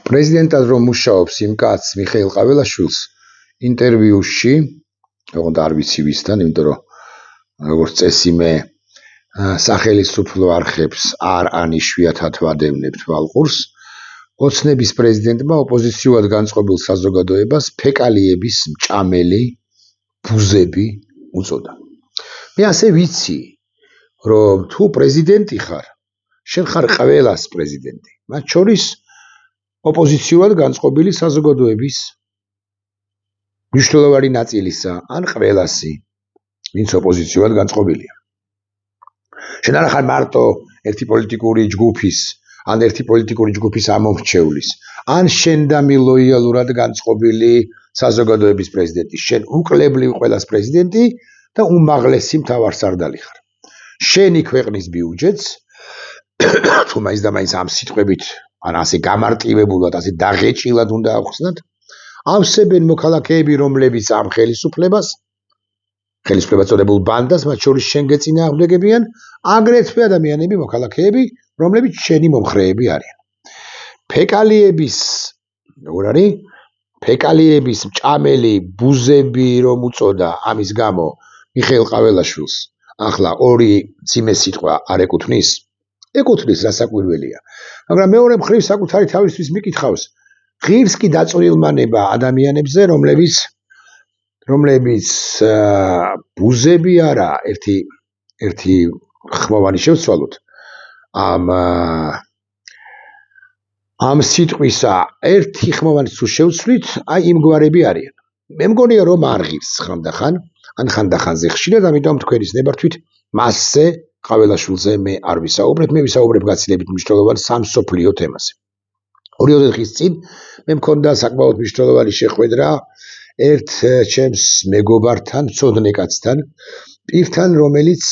პრეზიდენტად რომ მუშაობს იმ კაცს მიხეილ ყაველაშვილს ინტერვიუში, ოღონდ არ ვიცი ვისთან, იმიტომ რომ როგორც წესი მე სახელმწიფო არხებს არ ანიშვიათად ვადევნებთ ვალყურს. ოცნების პრეზიდენტმა ოპოზიციურად განწყობილ საზოგადოებას ფეკალიების მჭამელი ბუზები უწოდა. მე ასე ვიცი, რომ თუ პრეზიდენტი ხარ, შენ ხარ ყველას პრეზიდენტი, მათ შორის ოპოზიციურად განწყობილი საზოგადოების მნიშვნელოვანი ნაწილისა, ან ყველასი, ვინც ოპოზიციურად განწყობილია. შენ არ ხარ მარტო ერთი პოლიტიკური ჯგუფის, ან ერთი პოლიტიკური ჯგუფის ამომრჩევლის, ან შენ და მილოიალურად განწყობილი საზოგადოების პრეზიდენტი, შენ უკლებლივ ყველას პრეზიდენტი და უმაღლესი მთავარსარდალი ხარ. შენი ქვეყნის ბიუჯეტს, თუ მაინც და მაინც ამ სიტყვებით, ან ასე გამარტივებულად, ასე დაღეჭილად უნდა ახსნათ, ავსებენ მოქალაქეები, რომლებიც ამ ხელისუფლებას წოდებულ ბანდას, მათ შორის შენ გეწინააღმდეგებიან, აგრეთვე ადამიანები, მოქალაქეები, რომლებიც შენი მომხრეები არიან. ფეკალიების მჭამელი ბუზები რომ უწოდა ამის გამო მიხეილ ყაველაშვილს, ახლა ორი ძიმე სიტყვა არ ეკუთვნის, რა საკვირველია. მაგრამ მეორე მხრივ საკუთარი თავისთვის მიკითხავს, ღირს კი დაწვრილმა ნება ადამიანებზე, რომლებიც ბუზები არა, ერთი ხმოვანი შევცვალოთ ამ სიტყვისა, ერთი ხმოვანი თუ შევცვლით, აი იმგვარები არიან. მე მგონია რომ არ ღირს ხანდახან, ან ხანდახანზე ხშირად, ამიტომ თქვენის ნებართვით მასზე, ყაველაშვილზე მე არ ვისაუბრებ, მე ვისაუბრებ გაცილებით მნიშვნელოვან სამსოფლიო თემაზე. 2 დღის წინ მე მქონდა საკმაოდ მნიშვნელოვანი შეხვედრა ერთ ჩემს მეგობართან, მცოდნე კაცთან, პირთან, რომელიც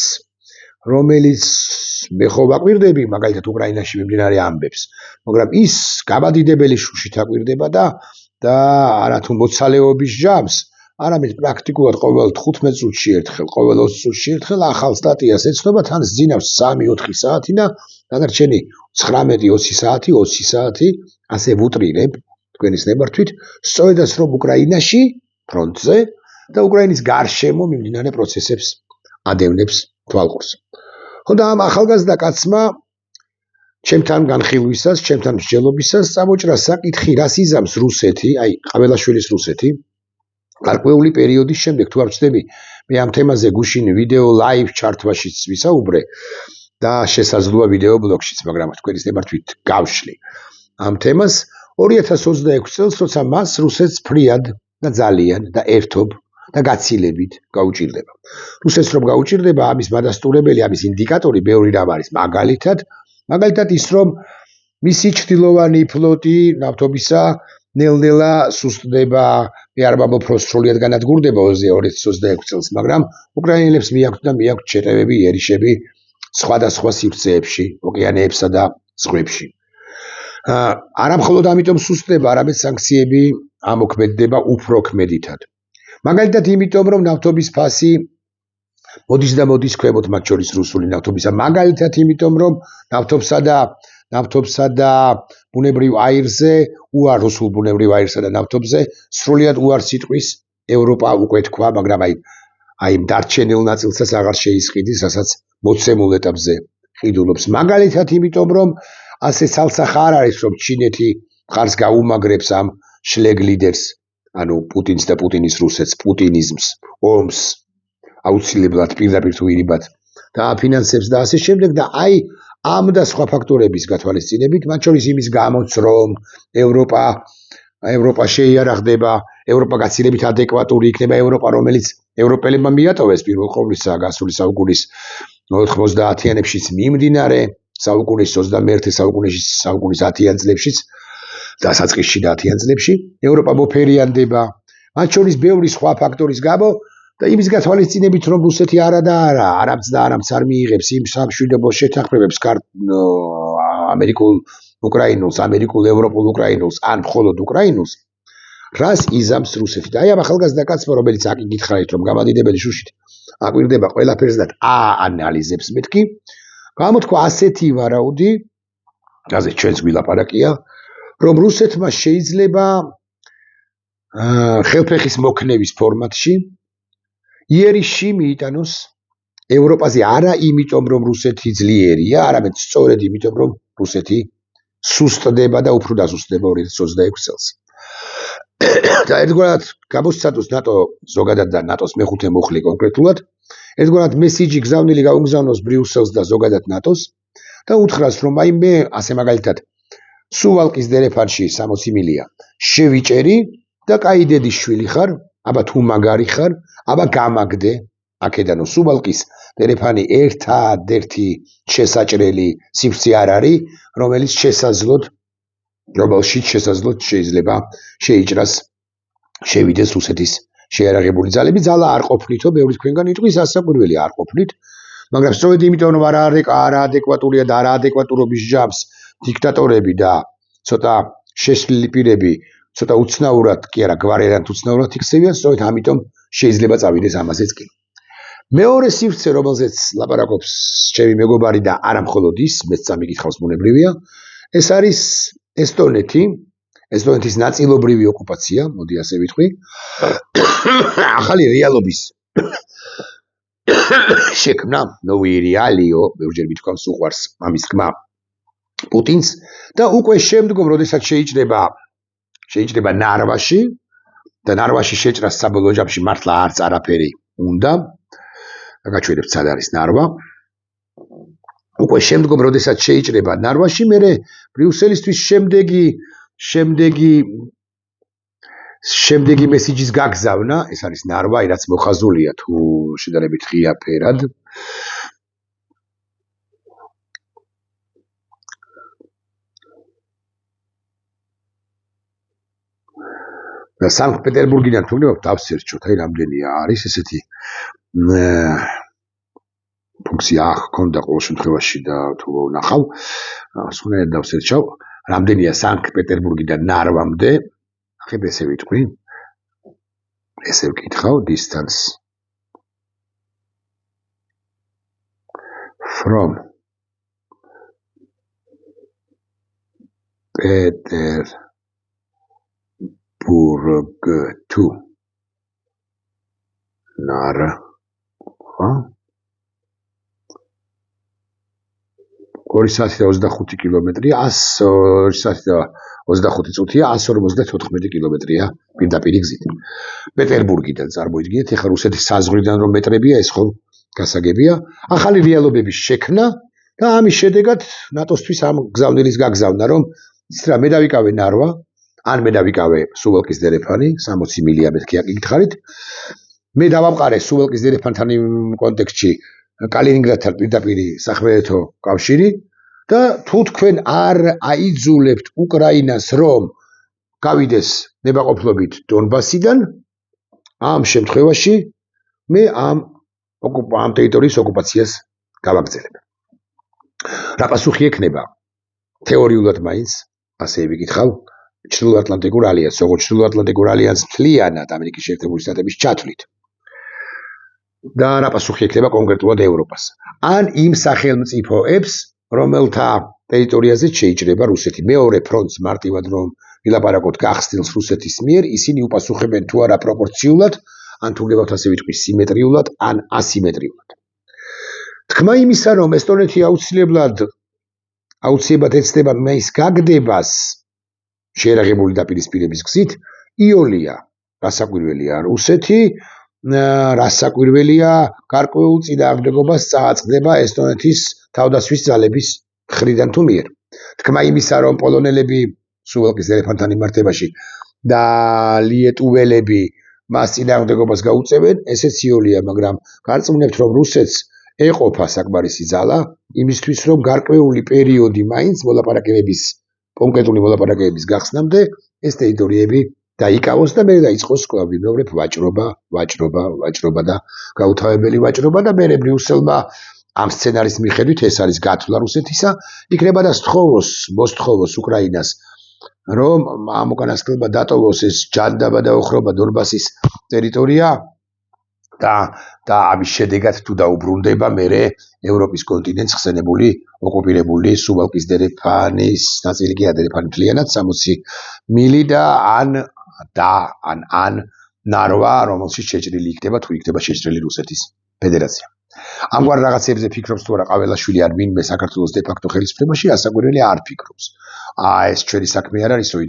მე ხო ვაკვირდები, მაგალითად უკრაინაში მიმდინარე ამბებს, მაგრამ ის გამადიდებელი შუშით აკვირდება და არა თუ მოცალეობის ჯამს, არამედ პრაქტიკულად ყოველ 15 წუთში ერთხელ, ყოველ 20 წუთში ერთხელ ახალ სტატიას ეცნობა, თან სძინავს 3-4 საათი და დანარჩენი 19-20 საათი ასე ვუტრირებ თქვენის ნებართვით, სწორედაც რომ უკრაინაში, ფრონტზე და უკრაინის გარშემო მიმდინარე პროცესებს ადევნებს თვალყურს. ხო და ამ ახალგაზრდა კაცმა ჩემთან განხილვისას, ჩემთან მსჯელობისას წამოჭრა საკითხი, რას იზამს რუსეთი, აი ყაველაშვილის რუსეთი, გარკვეული პერიოდის შემდეგ, თუ არ ვცდები, მე ამ თემაზე გუშინ ვიდეო ლაივ ჩართვაშიც ვისაუბრე და შესაძლოა ვიდეო ბლოგშიც, მაგრამ თქვენის ნებართვით გავშლი ამ თემას 2026 წელს, როცა მას რუსეთს ფრიად და ძალიან და ერთობ და გაცილებით გაუჭირდება. რუსეთს რომ გაუჭირდება, ამის მადასტურებელი, ამის ინდიკატორი ბევრი რამ არის, მაგალითად ის, რომ მისი ჩრდილოვანი ფლოტი ნავთობისა ნელ-ნელა სუსტდება, მე არ ვამბობ რომ სრულიად განადგურდება 2026 წელს, მაგრამ უკრაინელებს მიაქვთ შეტევები, იერიშები სხვადასხვა სივრცეებში, ოკეანეებსა და ზღვებში. არა მხოლოდ ამიტომ სუსტდება, არამედ სანქციები ამოქმედდება უფრო ქმედითად. მაგალითად იმიტომ, რომ ნავთობის ფასი მოდის ქვემოთ, მათ შორის რუსული ნავთობისა, მაგალითად იმიტომ, რომ ნავთობსა და ბუნებრივ აირზე, რუსულ ბუნებრივ აირსა და ნავთობზე სრულიად უარს იტყვის ევროპა უკვე თქვა, მაგრამ აი დარჩენილ ნაწილსაც აღარ შეისყიდის, რასაც მოცემულ ეტაპზე ყიდულობს. მაგალითად იმიტომ, რომ ასე ცალსახა არ არის, რომ ჩინეთი მხარს გაუმაგრებს ამ შლეგ ლიდერს, ანუ პუტინს და პუტინის რუსეთს, პუტინიზმს, ომს, აუცილებლად პირდაპირ თუ ირიბად დააფინანსებს და ასე შემდეგ და აი ამ და სხვა ფაქტორების გათვალისწინებით, მათ შორის იმის გამოც, რომ ევროპა შეიარაღდება, ევროპა გაცილებით ადეკვატური იქნება, ევროპა, რომელიც ევროპელებმა მიატოვეს პირველ ყოვლისა გასული საუკუნის 90-იანებშიც მიმდინარე საუკუნის 21 საუკუნის 10-იან წლებშიც დასაწყისში და 10-იან წლებში ევროპა მოფერიანდება, მათ შორის ბევრი სხვა ფაქტორის გამო და იმის გათვალისწინებით, რომ რუსეთი არამც და არამც არ მიიღებს იმ სამშვიდობო შეთანხმებებს ამერიკულ ევროპულ უკრაინულს, ან მხოლოდ უკრაინულს, რას იზამს რუსეთი. და აი ამ ახალგაზრდა კაცმა, რომელიც აკი გითხარით, რომ გამადიდებელი შუშით აკვირდება ყველაფერს და აანალიზებს მეთქი, გამოთქვა ასეთი ვარაუდი, რაზეც ჩვენც ვილაპარაკია, რომ რუსეთმა შეიძლება ხელფეხის მოქნევის ფორმატში იერიში მიიტანოს ევროპაზე არა იმიტომ რომ რუსეთი ძლიერია, არამედ სწორედ იმიტომ რომ რუსეთი სუსტდება და უფრო დასუსტდება 2026 წელს. და ერთგვარად გამოსცადოს ნატო ზოგადად და ნატოს მეხუთე მუხლი კონკრეტულად, ერთგვარად მესიჯი გზავნილი გაუგზავნოს ბრიუსელს და ზოგადად ნატოს და უთხრას რომ აი მე ასე მაგალითად სუვალკის დერეფანში 60 მილია შევიჭერი და კაი დედიშვილი ხარ, აბა თუ მაგარი ხარ, აბა გამაგდე აქედანო სუვალკის დერეფანი ერთადერთი შესაჭრელი სივრცე არ არის, რომელიც რომელშიც შესაძლოდ შეიძლება შეიჭრას შევიდეს რუსეთის შეიარაღებული ძალები. ძალა არ ყოფნითო, ბევრი თქვენგან იტყვის ასაკვირველი არ ყოფნით, მაგრამ სწორედ იმიტომ რომ არაადეკვატურია და არაადეკვატურობის ჯამს დიქტატორები და ცოტა შეშლილი პირები ცოტა უცნაურად კი არა გვარიერად უცნაურად იქცევიან, სწორედ ამიტომ შეიძლება წავიდეს ამაზეც კი. მეორე სივრცე, რომელზეც ლაპარაკობს ჩემი მეგობარი და არა მხოლოდ ის, მეც წამიკითხავს ბუნებრივია, ეს არის ესტონეთი, ესტონეთის ნაწილობრივი ოკუპაცია, მოდი ასე ვიტყვი, ახალი რეალობის შექმნა, ნოვი რეალიო, ბევრჯერ მithქვამს უყვარს ამის თქმა პუტინს და უკვე შემდგომ, როდესაც შეიჭრება ნარვაში და ნარვაში შეჭრას საბოლოო ჯამში მართლა არც არაფერი უნდა, გაჩვენებთ სად არის ნარვა. უკვე შემდგომ, როდესაც შეიჭრება ნარვაში, მერე ბრიუსელისთვის შემდეგი მესიჯის გაგზავნა, ეს არის ნარვა, რაც მოხაზულია თუ შედარებით ღია ფერად. და სანქტ-პეტერბურგიდან თუ გნებავთ დავსერჩოთ, აი რამდენია არის ესეთი ფუნქცია ჰქონდა ყოველ შემთხვევაში და თუ ვნახავ, სხვანაირად დავსერჩავ, რამდენია სანქტ-პეტერბურგიდან ნარვამდე, ახლა ესე ვიტყვი, ესე ვკითხავ, distance from Peterburg to Narva 2 საათი და 25 კილომეტრია, 2 საათი და 25 წუთია, 154 კილომეტრია პირდაპირ გზით. პეტერბურგიდან წარმოიდგინეთ, ეხლა რუსეთის საზღვრიდან რომ მეტრებია, ეს ხომ გასაგებია. ახალი რეალობების შექმნა და ამის შედეგად ნატოსთვის ამ გზავნილის გაგზავნა, რომ იცით რა, მე დავიკავე ნარვა, ან მე დავიკავე სუვალკის დერეფანი, 60 მილია მეთქი აკითხარით. მე დავამყარე სუვალკის დერეფანთან იმ კონტექსტში კალინინგრადთან პირდაპირ სახმელეთო კავშირი და თუ თქვენ არ აიძულებთ უკრაინას რომ გავიდეს ნებაყოფლობით დონბასიდან, ამ შემთხვევაში მე ამ ტერიტორიის ოკუპაციას გავაგრძელებ. რა პასუხი ექნება? თეორიულად მაინც ასე ვიკითხავ, ჩრდილოატლანტიკურ ალიანსს, როგორც ჩრდილოატლანტიკურ ალიანსს მთლიანად ამერიკის შეერთებული შტატების ჩათვლით. და რა პასუხი ექნება კონკრეტულად ევროპას. ან იმ სახელმწიფოებს, რომელთა ტერიტორიაზე შეიჭრება რუსეთი. მეორე ფრონტს მარტივად რომ ვილაპარაკოთ გახსნილს რუსეთის მიერ, ისინი უპასუხებენ თუ არა პროპორციულად, ან თუ გებავთ ასე ვიტყვი სიმეტრიულად, ან ასიმეტრიულად. თქმა იმისა, რომ ესტონეთი აუცილებლად ეცდება მის გაგდებას შეერაღებული დაპირისპირების გზით, იოლია, რასაკვირველია რუსეთი, რასაკვირველია გარკვეულ წინააღმდეგობას წააწყდება ესტონეთის თავდასხმის ძალების მხრიდან თუ მიერ. თქმა იმისა, რომ პოლონელები სუვალკის დერეფანთან იმართებაში და ლიეტუველები მას წინააღმდეგობას გაუწევენ, ესეც იოლია, მაგრამ გარწმუნებთ, რომ რუსეთს ეყოფა საკმარისი ძალა იმისთვის, რომ გარკვეული პერიოდი მაინც კონკრეტული მოლაპარაკებების გახსნამდე ეს ტერიტორიები დაიკავოს და მერე დაიწყოს კვლავ ვიმეორებ ვაჭრობა და გაუთავებელი ვაჭრობა და მერე ბრიუსელმა ამ სცენარის მიხედვით ეს არის გათვლა რუსეთისა, იქნება და მოსთხოვოს უკრაინას, რომ ამ უკანასკნელმა დატოვოს ეს ჯანდაბა და ოხრობა დონბასის ტერიტორია და ამის შედეგად თუ დაუბრუნდება მერე ევროპის კონტინენტს ხსენებული ოკუპირებული სუბალპის დერეფანის ნაწილი კი ადერეფანი მთლიანად 60 მილი და ან ნარვა, რომელშიც შეჭრილი იქნება თუ იქნება შეჭრილი რუსეთის ფედერაცია. ამგვარ რაღაცებზე ფიქრობს თუ არა ყაველაშვილი არ ვინმე საქართველოს დე-ფაქტო ხელისუფლებაში, ასაკვირველი არ ფიქრობს. ეს ჩვენი საქმე არ არის, რომ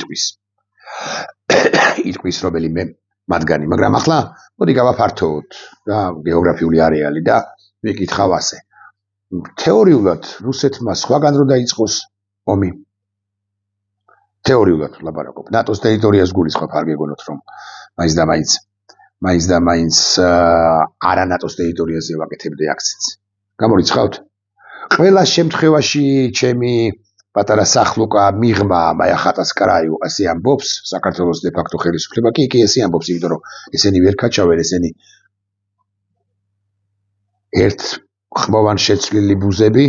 იტყვის რომელიმე მათგანი, მაგრამ ახლა მოდი გავაფართოვოთ რა გეოგრაფიული არეალი და ვიკითხავ ასე. თეორიულად რუსეთმა სხვაგან რო დაიწყოს ომი. თეორიულად ლაპარაკობ. ნატოს ტერიტორიას გულისხმობ, არ გეგონოთ რომ მაინც და მაინც არა ნატოს ტერიტორიაზე ვაკეთებდე აქცენტს. გამორიცხავთ? ყველა შემთხვევაში ჩემი პატარა სახლუკა მიღმა მაია ხატასკრაიუ ასე ამბობს, საქართველოს დე-ფაქტო ხელისუფლება კი ესე ამბობს, იმიტომ რომ ესენი ვერ ქაჩავენ, ესენი ერთ ხმოვან შეცვლილი ბუზები,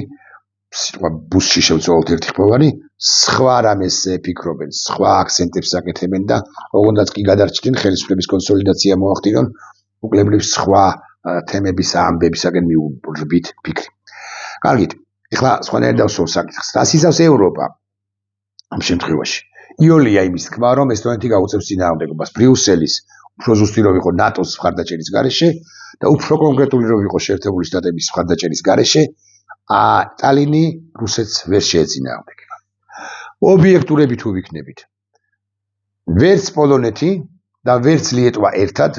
სიტყვა ბუსში შევწოვოთ ერთი ხმოვანი, სხვა რამეს ფიქრობენ, სხვა აქცენტებს აკეთებენ და ოღონდაც კი გადარჩდნენ ხელისუფლების კონსოლიდაცია მოახდინონ, უკლებრივ სხვა თემების ამბებისაგან მიუბრბით ფიქრი. კარგით, ეხლა სხვანაირად დავსვამ საკითხს. რას იზავს ევროპა ამ შემთხვევაში? იოლია იმის თქმა, რომ ესტონეთი გაუწევს წინააღმდეგობას ბრიუსელის, უფრო ზუსტი რომ იყო ნატოს მხარდაჭერის გარეშე და უფრო კონკრეტული რომ იყო შეერთებული შტატების მხარდაჭერის გარეშე, ტალინი რუსეთს ვერ შეეწინააღმდეგება. ობიექტურები თუ ვიქნებით, ვერც პოლონეთი და ვერც ლიეტვა ერთად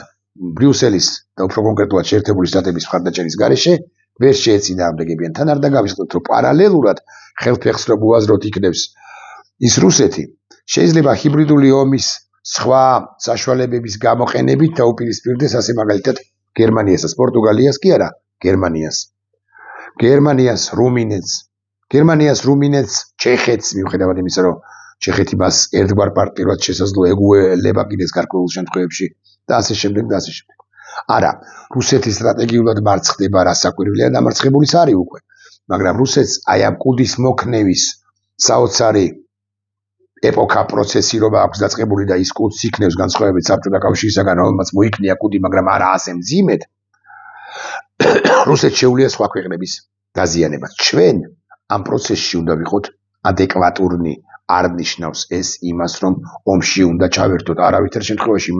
ბრიუსელის და უფრო კონკრეტულად შეერთებული შტატების მხარდაჭერის გარეშე ვერ შეეწინააღმდეგებიან. თან არ დაგავიწყდეთ, რომ პარალელურად ხელფეხს რომ უაზროდ იქნებს ის რუსეთი, შეიძლება ჰიბრიდული ომის სხვა საშუალებების გამოყენებით დაუპირისპირდეს ასე მაგალითად გერმანიასაც, პორტუგალიას კი არა, გერმანიას, რუმინეთს, ჩეხეთს, მიუხედავად იმისა, რომ ჩეხეთი მას ერთგვარ პარტნიორად შესაძლო ეგუელება კიდეს გარკვეულ შემთხვევებში და ასე შემდეგ. არა, რუსეთი სტრატეგიულად მარცხდება, რასაკვირველია, დამარცხებულის არის უკვე, მაგრამ რუსეთს აი ამ კუდის მოქნევის საოცარი ეპოქა პროცესი რომ აქვს დაწყებული და ის კუდს იქნევს განსხვავებით საბჭოთა კავშირისაგან, რომელმაც მოიქნია კუდი, მაგრამ არა ასე მძიმედ, რუსეთს შეუძლია სხვა ქვეყნების დაზიანება. ჩვენ ამ პროცესში უნდა ვიყოთ ადეკვატურნი, არ ნიშნავს ეს იმას, რომ ომში უნდა ჩავერთოთ არავითარ შემთხვევაში,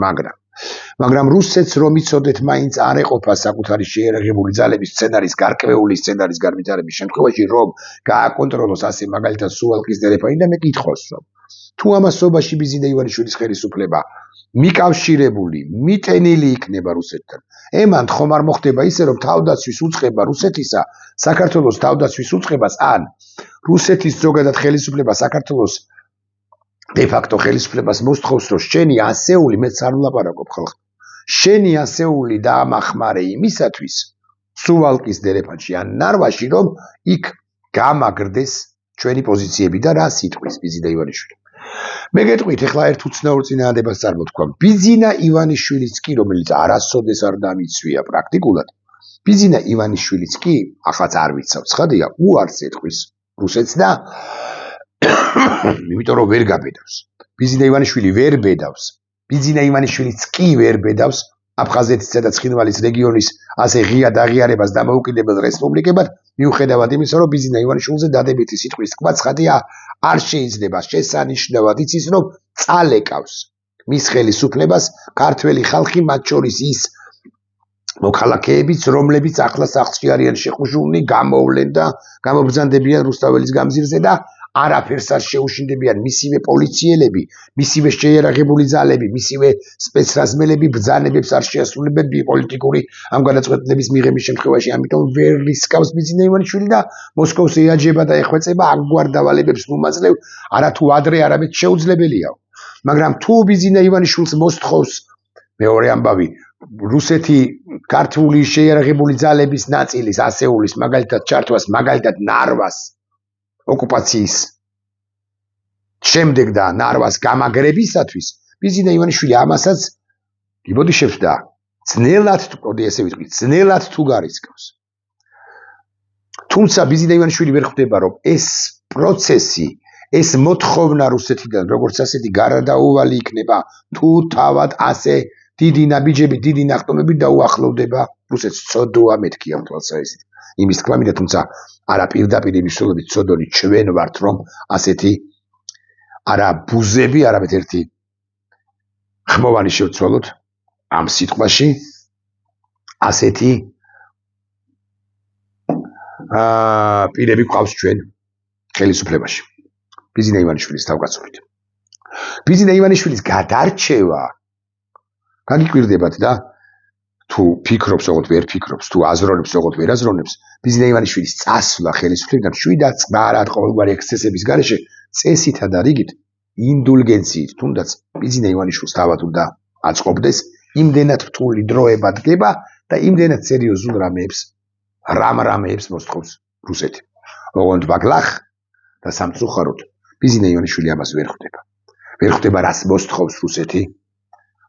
მაგრამ რუსეთს რომ იცოდეთ, მაინც არ ეყოფა საკუთარი შეიარაღებული ძალების სცენარის გარკვეული სცენარის განვითარების შემთხვევაში, რომ გააკონტროლოს ასე მაგალითად სუვალკის დერეფანი და მე კითხავს, რომ თუ ამასობაში ბიზინა ივანიშვილის ხელისუფლება მიკავშირებული, მიტენილი იქნება რუსეთთან. ემან ხომ არ მოხდება ისე, რომ თავდაცვის უწყება რუსეთისა, საქართველოს თავდაცვის უწყებას, ან რუსეთის ზოგადად ხელისუფლება საქართველოს დე-ფაქტო ხელისუფლებას მოსთხოვს, რომ შენი ასეული, მეც არ ვლაპარაკობ ხალხ, შენი ასეული დაამახმარე იმისათვის, სუვალკის დერეფანში ან ნარვაში, რომ იქ გამაგრდეს ჩვენი პოზიციები და რა სიტყვის ბიზინა ივანიშვილი. მე გეტყვით, ეხლა ერთ უცნაურ წინააღმდეგობას წარმოვთქვა. ბიზინა ივანიშვილიც კი, რომელიც არასოდეს არ დამიცვია პრაქტიკულად, ბიზინა ივანიშვილიც კი, ახაც არ ვიცავ, ცხადია, უარს ეთქვის რუსეთს და იმიტომ რომ ვერ გაბედავს. ბიზინა ივანიშვილი ვერ ბედავს. ბიზინა ივანიშვილიც კი ვერ ბედავს აფხაზეთისა და ცხინვალის რეგიონის ასე ღიად აღიარებას დამოუკიდებელ რესპუბლიკებად, მიუხედავად იმისა, რომ ბიზინა ივანიშვილზე დადებითი სიტყვის თქვა ცხადია არ შეიძლება, შესანიშნავად იცის, რომ წალეკავს მის ხელისუფლებას ქართველი ხალხი, მათ შორის ის მოქალაქეებიც, რომლებიც ახლა სახლში არიან შეყუჟულნი, გამოვლენ და გამობრძანდებიან რუსთაველის გამზირზე და არაფერს არ შეუშინდებიან მისივე პოლიციელები, მისივე შეიარაღებული ძალები, მისივე სპეცრაზმელები ბრძანებებს არ შეასრულებენ პოლიტიკური ამ გადაწყვეტილების მიღების შემთხვევაში, ამიტომ ვერ რისკავს ბიზინა ივანიშვილი და მოსკოვს ეაჯება და ეხვეწება ამგვარ დავალებებს უმაძლევ, არათუ ადრე, არამედ შეუძლებელია. მაგრამ თუ ბიზინა ივანიშვილს მოსთხოვს მეორე ამბავი, რუსეთი ქართული შეიარაღებული ძალების ნაწილის ასეულის მაგალითად ჩართვას, მაგალითად ნარვას ოკუპაციის შემდეგ და ნარვას გამაგრებისათვის ბიზინა ივანიშვილი ამასაც გიბოდიშებს და ძნელად თუ გარისკავს. თუმცა ბიზინა ივანიშვილი ვერ ხვდება, რომ ეს პროცესი, ეს მოთხოვნა რუსეთიდან, როგორც ასეთი გარდაუვალი იქნება, თუ თავად ასე დიდი ნაბიჯები, დიდი ნახტომები დაუახლოვდება რუსეთს. ცოდოა მეთქია თვალსაჩინო. იმის თქმა მინდა, თუმცა არა პირდაპირ მნიშვნელობით ცოდონი ჩვენ ვართ, რომ ასეთი არა ბუზები, არამედ ერთი ხმოვანი შევცვალოთ ამ სიტყვაში ასეთი პირები გვყავს ჩვენ ხელისუფლებაში. ბიზინა ივანიშვილის თავკაცობით. ბიზინა ივანიშვილის გადარჩევა გაგიკვირდებათ და თუ ფიქრობს, ოღონდ ვერ ფიქრობს, თუ აზროვნებს, ოღონდ ვერ აზროვნებს, ბიზინა ივანიშვილის წასვლა ხელისუფლებიდან შვიდად წყარად ყოველგვარი ექსცესების გარეშე წესითა და რიგით ინდულგენციით, თუნდაც ბიზინა ივანიშვილს თავად უნდა აწყობდეს, იმდენად რთული დროება დგება და იმდენად სერიოზულ რამეებს მოსთხოვს რუსეთი. ოღონდ ბაგლახ და სამწუხაროდ ბიზინა ივანიშვილი ამას ვერ ხვდება. ვერ ხვდება, რას მოსთხოვს რუსეთი,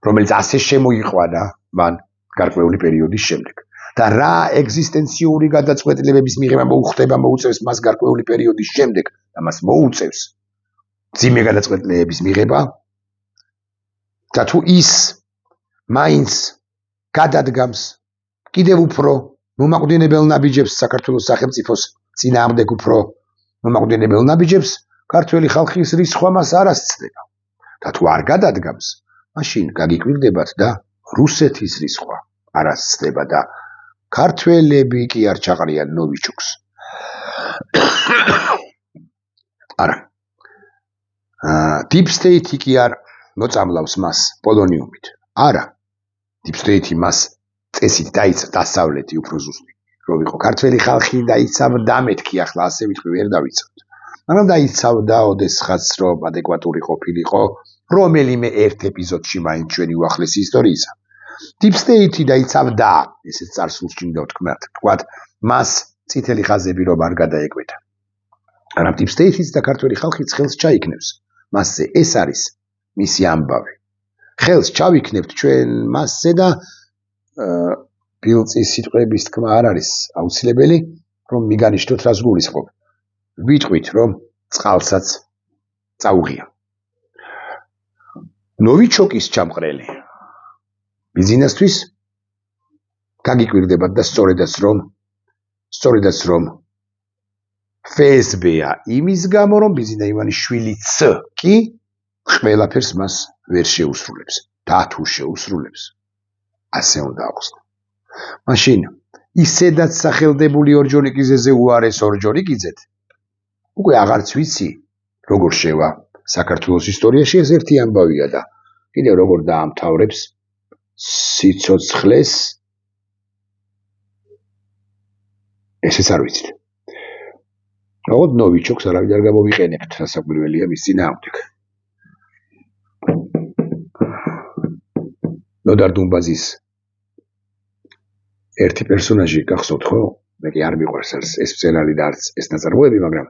რომელიც ასე შემოიყვანა მან გარკვეული პერიოდის შემდეგ. და რა ეგზისტენციური გადაწყვეტილებების მიღება მოუწევს მას გარკვეული პერიოდის შემდეგ და მას მოუწევს ძიმე გადაწყვეტილებების მიღება და თუ ის მაინც გადადგამს კიდევ უფრო მომაკვდინებელ ნაბიჯებს საქართველოს სახელმწიფოს წინააღმდეგ უფრო მომაკვდინებელ ნაბიჯებს ქართველი ხალხის რისხვა მას არ ასწდება და თუ არ გადადგამს მაშინ გაგიკვირდებათ და რუსეთის რისხვა არ ასწდება და ქართველები კი არ ჩაყრიან ნოვიჩუქს. არა. Deep State კი არ მოწამლავს მას პოლონიუმით. არა. Deep State მას წესით დაიწყო დასავლეთი უფრო ზუსტი. რომ იყო ქართველი ხალხი დაიცავდა მეთქი ახლა ასე ვიტყვი ვერ დავიცავთ. მაგრამ დაიცავდა ოდესღაც რომ ადეკვატური ყოფილიყო რომელიმე ერთ ეპიზოდში მაინც ჩვენი უახლესი ისტორიისა. Deep State დაიცავდა, ესეც წარსულს ჭინდა ვთქვათ, მას წითელი ხაზები რომ არ გადაეკვეთა. მაგრამ Deep State-იც და ქართველი ხალხიც ხელს ჩაიქნევს. მასზე ეს არის მისი ამბავი. ხელს ჩავიქნებთ ჩვენ მასზე და ბილწის სიტყვების თქმა არ არის აუცილებელი, რომ მიგანიშნოთ რას გულისხმობ. ვიტყვით, რომ წყალსაც წაუღია. ნოვიჩოკის ჩამყრელი ბიზნესთვის გაგიკვირდებათ და სწორედაც რომ FSB-ა იმის გამო რომ ბიზინა ივანიშვილიც კი ყველაფერს მას ვერ შეუსრულებს და თუ შეუსრულებს ასე უნდა აღხსნო. მაშინ ისედაც სახელდებული ორჯონიკიძეზე უარეს ორჯონიკიძეთ უკვე აღარც ვიცი როგორ შევა საქართველოს ისტორიაში ეს ერთი ამბავია და კიდევ როგორ დაამთავრებს სიცოცხლეს ესეც არ ვიცით. ოღონდ ნოვიჩოკს არავინ არ გამოვიყენებთ სასაკვირველია მის წინააღმდეგ. ნოდარ დუმბაზის ერთი პერსონაჟი გახსოვთ ხო? მე კი არ მიყვარს ეს მწერალი და არც ეს ნაწარმოები, მაგრამ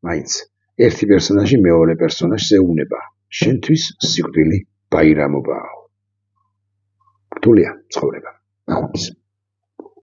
მაინც ერთი პერსონაჟი მეორე პერსონაჟს ეუბნება. შენთვის სიკვდილი ბაირამობაა. რთულია ცხოვრება.